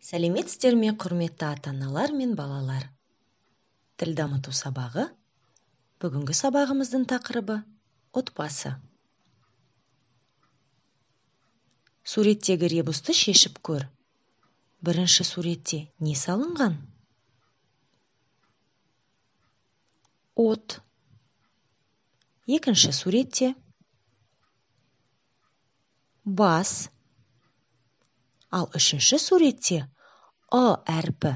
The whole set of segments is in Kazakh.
Сәлеметсіздер ме, құрметті ата-аналар мен балалар? Тіл дамыту сабағы. Бүгінгі сабағымыздың тақырыбы отбасы. Суреттегі ребусты шешіп көр. Бірінші суретте не салынған? От. Екінші суретте бас. Ал үшінші суретте әрпі.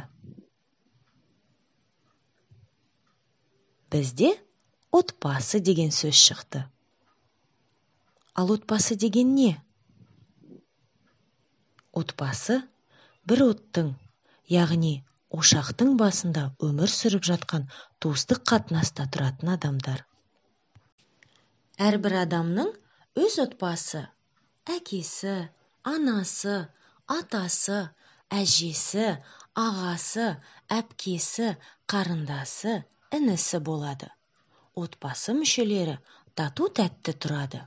Бізде отбасы деген сөз шықты. Ал отбасы деген не? Отбасы бір оттың, яғни ошақтың басында өмір сүріп жатқан туыстық қатынаста тұратын адамдар. Әрбір адамның өз отбасы, әкесі, анасы, атасы, әжесі, ағасы, әпкесі, қарындасы, інісі болады. Отбасы мүшелері тату-тәтті тұрады.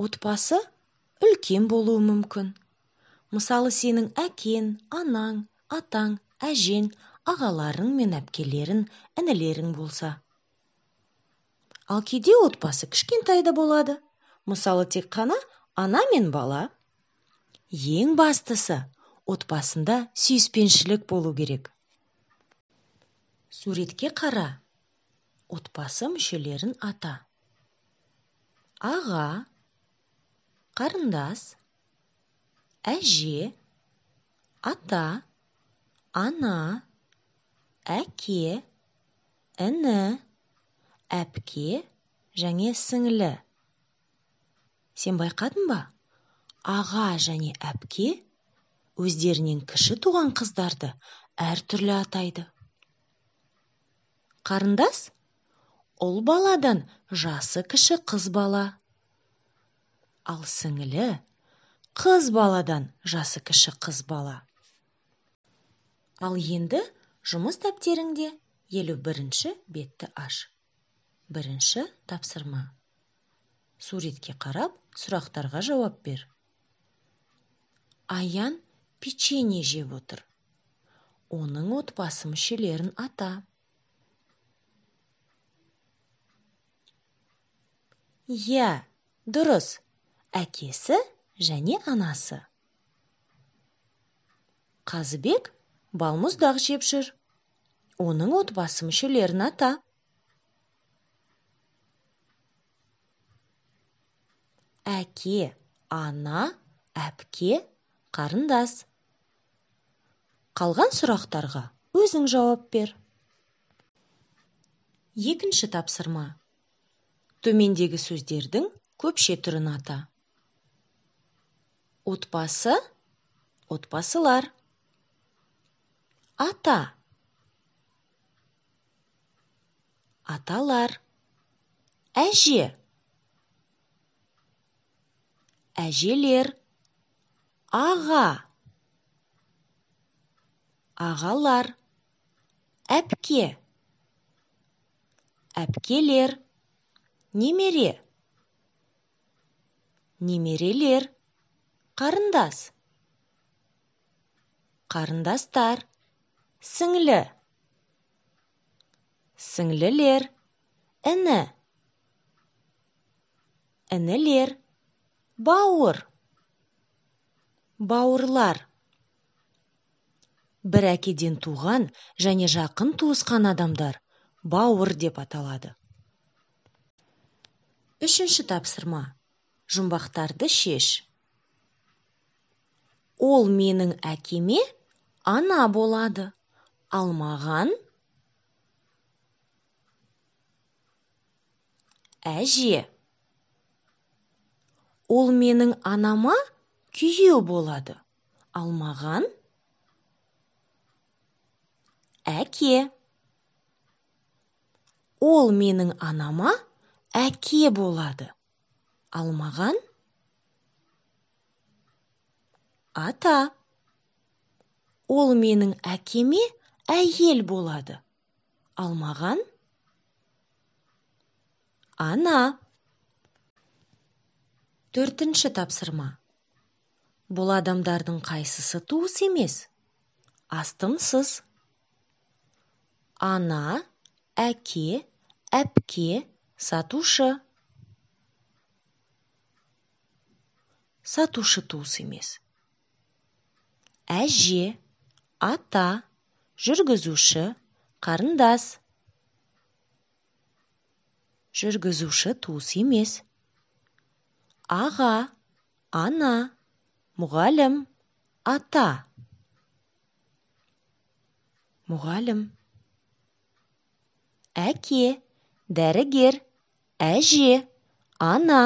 Отбасы үлкен болуы мүмкін. Мысалы, сенің әкең, анаң, атаң, әжең, ағаларың мен әпкелерің, інілерің болса. Ал кейде отбасы кішкентай да болады. Мысалы, тек қана ана мен бала. Ең бастысы, отбасында сүйіспеншілік болу керек. Суретке қара. Отбасы мүшелерін ата. Аға, қарындас, әже, ата, ана, әке, іні, әпке және сіңлі. Сен байқадың ба? Аға және әпке өздерінен кіші туған қыздарды әртүрлі атайды. Қарындас ұл баладан жасы кіші қыз бала. Ал сіңлі қыз баладан жасы кіші қыз бала. Ал енді жұмыс дәптеріңде 51-ші бетті аш. Бірінші тапсырма. Суретке қарап, сұрақтарға жауап бер. Аян печенье жеп отыр. Оның отбасы мүшелерін ата. Иә, дұрыс. Әкесі және анасы. Қазыбек балмұздақ жеп жүр. Оның отбасы мүшелерін ата. Әке, ана, әпке, қарындас. Қалған сұрақтарға өзің жауап бер. Екінші тапсырма. Төмендегі сөздердің көпше түрін ата. Отбасы, отбасылар. Ата, аталар. Әже, әжелер. Аға, ағалар. Әпке, әпкелер. Немере, немерелер. Қарындас, қарындастар. Сіңлі, сіңлілер. Іні, інілер. Бауыр, бауырлар. Бір әкеден туған және жақын туысқан адамдар бауыр деп аталады. Үшінші тапсырма. Жұмбақтарды шеш. Ол менің әкеме ана болады. Ал маған әже. Ол менің анама күйеу болады. Ал маған әке. Ол менің анама әке болады. Ал маған ата. Ол менің әкеме әйел болады. Ал маған ана. Төртінші тапсырма. Бұл адамдардың қайсысы туыс емес? Астымсыз. Ана, әке, әпке, сатушы. Сатушы туыс емес. Әже, ата, жүргізуші, қарындас. Жүргізуші туыс емес. Аға, ана, мұғалім, ата. Мұғалім. Әке, дәрігер, әже, ана.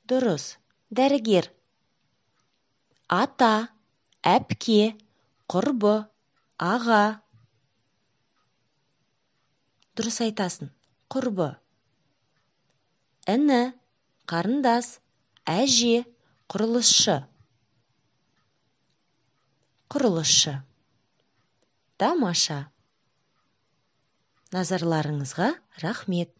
Дұрыс, дәрігер. Ата, әпке, құрбы, аға. Дұрыс айтасың, құрбы. Іні, қарындас, әже, құрылысшы. Құрылысшы. Тамаша. Назарларыңызға рахмет.